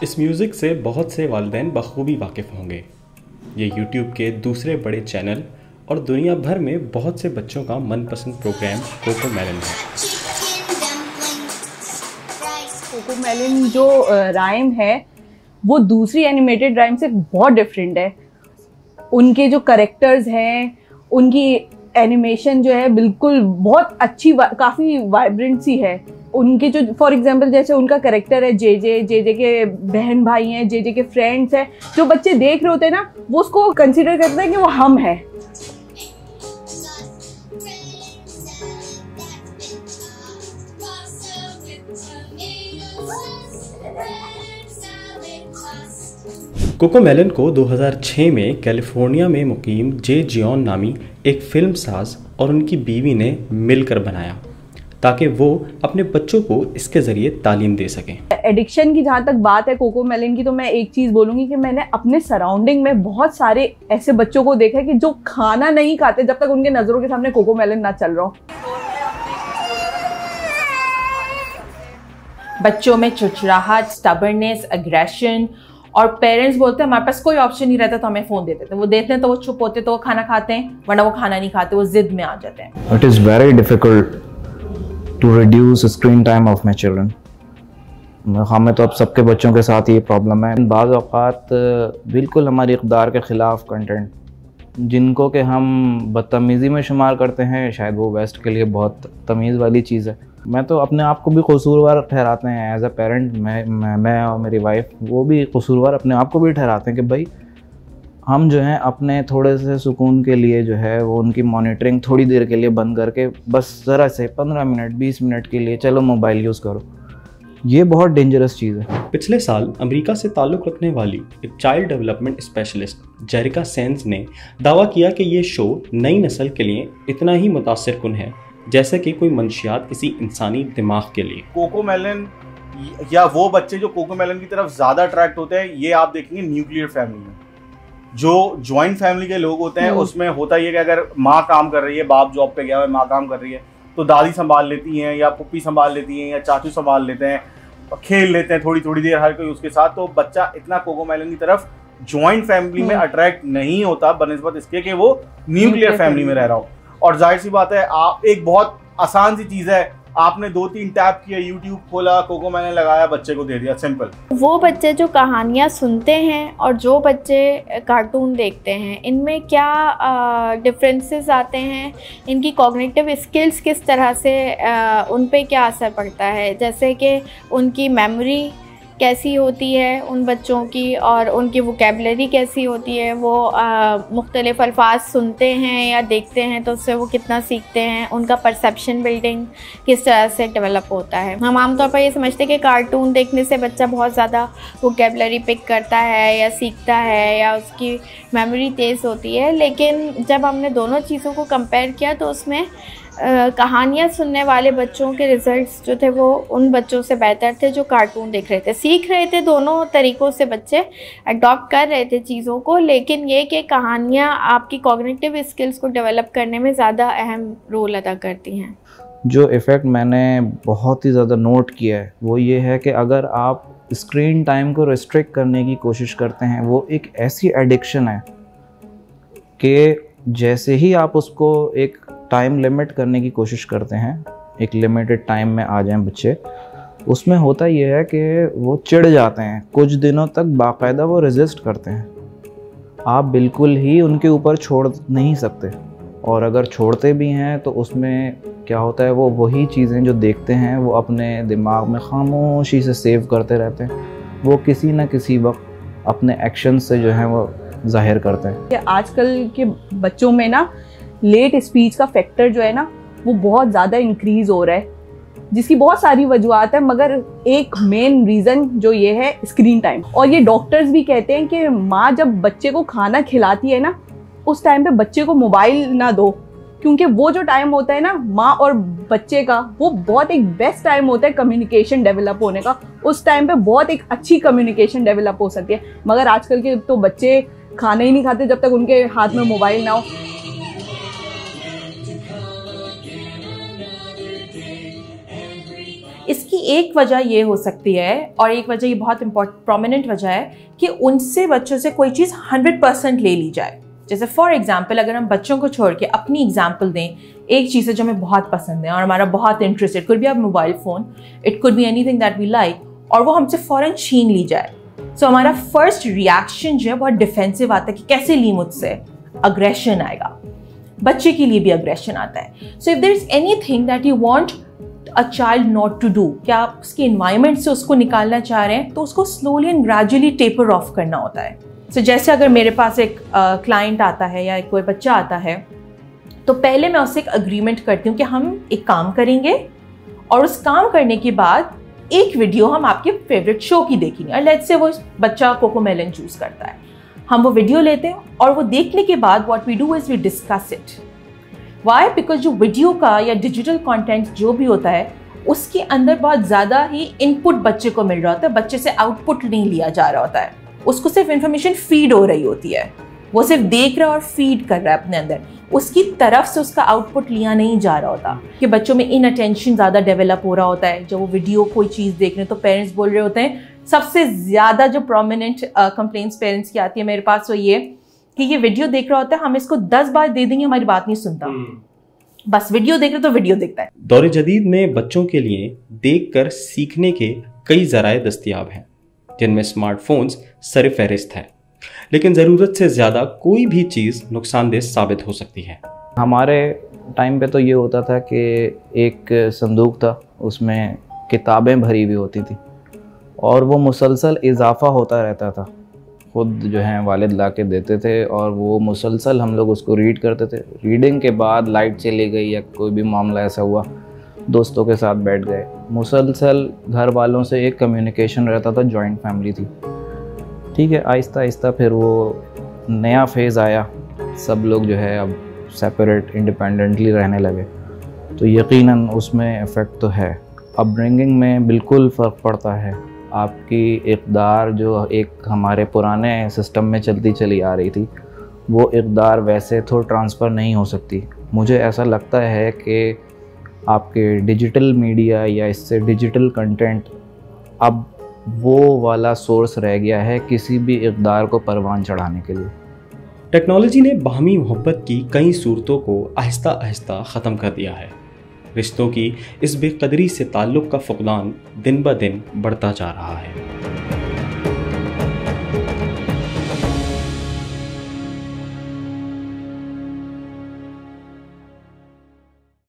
इस म्यूज़िक से बहुत से वालिदैन बखूबी वाकिफ़ होंगे। ये यूट्यूब के दूसरे बड़े चैनल और दुनिया भर में बहुत से बच्चों का मनपसंद प्रोग्राम कोकोमेलन है। कोकोमेलन जो राइम है वो दूसरी एनिमेटेड राइम से बहुत डिफरेंट है। उनके जो करेक्टर्स हैं, उनकी एनिमेशन जो है बिल्कुल बहुत अच्छी, काफ़ी वाइब्रेंट सी है। उनके जो फॉर एग्जांपल जैसे उनका करेक्टर है जे के बहन भाई हैं, जे के फ्रेंड्स हैं, जो बच्चे देख रहे होते हैं ना वो उसको कंसिडर करते हैं कि वो हम हैं। कोकोमेलन को 2006 में कैलिफोर्निया में मुकीम जे जियोन नामी एक फिल्म साज और उनकी बीवी ने मिलकर बनाया ताकि वो अपने बच्चों को इसके ज़रिए तालीम दे सकें। एडिक्शन की जहाँ तक बात है कोकोमेलन की, तो मैं एक चीज़ बोलूँगी कि मैंने अपने सराउंडिंग में बहुत सारे ऐसे बच्चों को देखा है कि जो खाना नहीं खाते जब तक उनके नज़रों के सामने कोकोमेलन ना चल रहा हो। बच्चों में चिड़चिड़ाहट, स्टबर्नेस, एग्रेशन, और पेरेंट्स बोलते हैं हमारे पास कोई ऑप्शन नहीं रहता तो हमें फ़ोन दे देते हैं। वो देते हैं तो वो चुप होते तो वो खाना खाते हैं, वरना वो खाना नहीं खाते, वो जिद में आ जाते हैं। It is very difficult to reduce screen time of my children. हमें तो अब सबके बच्चों के साथ ये प्रॉब्लम है। बाज़ औक़ात बिल्कुल हमारी इक़्तिदार के ख़िलाफ़ कंटेंट जिनको कि हम बदतमीज़ी में शुमार करते हैं, शायद वो वेस्ट के लिए बहुत तमीज़ वाली चीज़ है। मैं तो अपने आप को भी कसूरवार ठहराते हैं एज अ पेरेंट। मैं और मेरी वाइफ वो भी कसूरवार अपने आप को भी ठहराते हैं कि भाई हम जो हैं अपने थोड़े से सुकून के लिए जो है वो उनकी मॉनिटरिंग थोड़ी देर के लिए बंद करके बस ज़रा से 15 मिनट 20 मिनट के लिए चलो मोबाइल यूज़ करो। ये बहुत डेंजरस चीज़ है। पिछले साल अमेरिका से ताल्लुक़ रखने वाली एक चाइल्ड डेवलपमेंट स्पेशलिस्ट जेरिका सेंस ने दावा किया कि ये शो नई नस्ल के लिए इतना ही मुतासिर कुन है जैसे कि कोई मंशियात किसी इंसानी दिमाग के लिए। कोकोमेलन या वो बच्चे जो कोकोमेलन की तरफ ज़्यादा अट्रैक्ट होते हैं, ये आप देखेंगे न्यूक्लियर फैमिली में। जो जॉइंट फैमिली के लोग होते हैं उसमें होता ही है कि अगर माँ काम कर रही है, बाप जॉब पे गया है, माँ काम कर रही है, तो दादी संभाल लेती हैं या पुप्पी संभाल लेती हैं या चाचू संभाल लेते हैं, खेल लेते हैं थोड़ी थोड़ी देर हर कोई उसके साथ। तो बच्चा इतना कोकोमेलन की तरफ जॉइंट फैमिली में अट्रैक्ट नहीं होता बनिस्बत इसके कि वो न्यूक्लियर फैमिली में रह रहा हो। और जाहिर सी बात है, आप एक बहुत आसान सी चीज़ है, आपने 2-3 टैप किया, यूट्यूब खोला, कोकोमेलन लगाया, बच्चे को दे दिया, सिंपल। वो बच्चे जो कहानियाँ सुनते हैं और जो बच्चे कार्टून देखते हैं, इनमें क्या डिफरेंसेस आते हैं, इनकी कॉग्निटिव स्किल्स किस तरह से उन पे क्या असर पड़ता है, जैसे कि उनकी मेमोरी कैसी होती है उन बच्चों की और उनकी वोकेबलरी कैसी होती है, वो मुख्तलिफ अल्फाज सुनते हैं या देखते हैं तो उससे वो कितना सीखते हैं, उनका परसेप्शन बिल्डिंग किस तरह से डेवलप होता है। हम आमतौर पर ये समझते हैं कि कार्टून देखने से बच्चा बहुत ज़्यादा वोकेबलरी पिक करता है या सीखता है या उसकी मेमोरी तेज़ होती है, लेकिन जब हमने दोनों चीज़ों को कंपेयर किया तो उसमें कहानियाँ सुनने वाले बच्चों के रिज़ल्ट्स जो थे वो उन बच्चों से बेहतर थे जो कार्टून देख रहे थे। सीख रहे थे, दोनों तरीक़ों से बच्चे अडॉप्ट कर रहे थे चीज़ों को, लेकिन ये कि कहानियाँ आपकी कॉग्निटिव स्किल्स को डेवलप करने में ज़्यादा अहम रोल अदा करती हैं। जो इफ़ेक्ट मैंने बहुत ही ज़्यादा नोट किया है वो ये है कि अगर आप स्क्रीन टाइम को रिस्ट्रिक्ट करने की कोशिश करते हैं, वो एक ऐसी एडिक्शन है कि जैसे ही आप उसको एक टाइम लिमिट करने की कोशिश करते हैं, एक लिमिटेड टाइम में आ जाएं बच्चे, उसमें होता ये है कि वो चिढ़ जाते हैं। कुछ दिनों तक बाकायदा वो रेजिस्ट करते हैं, आप बिल्कुल ही उनके ऊपर छोड़ नहीं सकते, और अगर छोड़ते भी हैं तो उसमें क्या होता है, वो वही चीज़ें जो देखते हैं वो अपने दिमाग में खामोशी से सेव करते रहते हैं, वो किसी न किसी वक्त अपने एक्शन से जो है वो जाहिर करते हैं। आजकल के बच्चों में ना लेट स्पीच का फैक्टर जो है ना वो बहुत ज़्यादा इंक्रीज़ हो रहा है, जिसकी बहुत सारी वजूहत है, मगर एक मेन रीज़न जो ये है स्क्रीन टाइम। और ये डॉक्टर्स भी कहते हैं कि माँ जब बच्चे को खाना खिलाती है ना, उस टाइम पे बच्चे को मोबाइल ना दो, क्योंकि वो जो टाइम होता है ना माँ और बच्चे का, वो बहुत एक बेस्ट टाइम होता है कम्युनिकेशन डेवलप होने का। उस टाइम पे बहुत एक अच्छी कम्युनिकेशन डेवलप हो सकती है, मगर आजकल के तो बच्चे खाना ही नहीं खाते जब तक उनके हाथ में मोबाइल ना हो। इसकी एक वजह ये हो सकती है, और एक वजह ये बहुत प्रोमिनेंट वजह है, कि उनसे बच्चों से कोई चीज़ 100% ले ली जाए। जैसे फॉर एग्जाम्पल अगर हम बच्चों को छोड़ के अपनी एग्जाम्पल दें, एक चीज़ है जो हमें बहुत पसंद है और हमारा बहुत interest, it could be a mobile phone, it could be anything that we like, और वो हमसे फ़ौरन छीन ली जाए, सो हमारा फर्स्ट रिएक्शन जो है बहुत डिफेंसिव आता है कि कैसे ली मुझसे, अग्रेशन आएगा। बच्चे के लिए भी अग्रेशन आता है। So if there is anything that you want a child not to do, क्या आप उसके इन्वायरमेंट से उसको निकालना चाह रहे हैं, तो उसको slowly and gradually taper of करना होता है। सो जैसे अगर मेरे पास एक क्लाइंट आता है या कोई बच्चा आता है, तो पहले मैं उससे एक अग्रीमेंट करती हूँ कि हम एक काम करेंगे और उस काम करने के बाद एक वीडियो हम आपके फेवरेट शो की देखेंगे। और लेट्स से वो बच्चा कोकोमेलन चूज करता है, हम वो वीडियो लेते हैं और वो देखने के बाद what we do is we discuss it. Why? Because जो वीडियो का या डिजिटल कंटेंट जो भी होता है उसके अंदर बहुत ज़्यादा ही इनपुट बच्चे को मिल रहा होता है, बच्चे से आउटपुट नहीं लिया जा रहा होता है, उसको सिर्फ इंफॉर्मेशन फीड हो रही होती है, वो सिर्फ देख रहा है और फीड कर रहा है अपने अंदर, उसकी तरफ से उसका आउटपुट लिया नहीं जा रहा होता। कि बच्चों में इन अटेंशन ज़्यादा डेवलप हो रहा होता है। जब वो वीडियो कोई चीज़ देख रहे हैं तो पेरेंट्स बोल रहे होते हैं, सबसे ज़्यादा जो प्रोमिनेंट कंप्लेंट्स पेरेंट्स की आती है मेरे पास वो ये कि ये वीडियो देख रहा होता है, हम इसको 10 बार दे देंगे हमारी बात नहीं सुनता, बस वीडियो देख रहे तो वीडियो देखता है। दौर जदीद में बच्चों के लिए देखकर सीखने के कई ज़राए दस्तयाब हैं, जिनमें स्मार्टफोन्स सरफहरिस्त है, लेकिन ज़रूरत से ज़्यादा कोई भी चीज़ नुकसानदेह साबित हो सकती है। हमारे टाइम पे तो ये होता था कि एक संदूक था, उसमें किताबें भरी हुई होती थी और वो मुसलसल इजाफा होता रहता था। खुद जो हैं वालिद ला के देते थे और वो मुसलसल हम लोग उसको रीड करते थे। रीडिंग के बाद लाइट चली गई या कोई भी मामला ऐसा हुआ, दोस्तों के साथ बैठ गए, मुसलसल घर वालों से एक कम्युनिकेशन रहता था, जॉइंट फैमिली थी। ठीक है, आहिस्ता आहिस्ता फिर वो नया फेज़ आया, सब लोग जो है अब सेपरेट इंडिपेंडेंटली रहने लगे, तो यकीनन उसमें इफ़ेक्ट तो है। अपब्रिंगिंग में बिल्कुल फ़र्क पड़ता है। आपकी इक़दार जो एक हमारे पुराने सिस्टम में चलती चली आ रही थी, वो इक़दार वैसे तो ट्रांसफ़र नहीं हो सकती। मुझे ऐसा लगता है कि आपके डिजिटल मीडिया या इससे डिजिटल कंटेंट अब वो वाला सोर्स रह गया है किसी भी इक़दार को परवान चढ़ाने के लिए। टेक्नोलॉजी ने बाहमी मोहब्बत की कई सूरतों को आहिस्ता आहिस्ता ख़त्म कर दिया है। रिश्तों की इस बेकदरी से ताल्लुक़ का फुक़दान दिन ब दिन बढ़ता जा रहा है।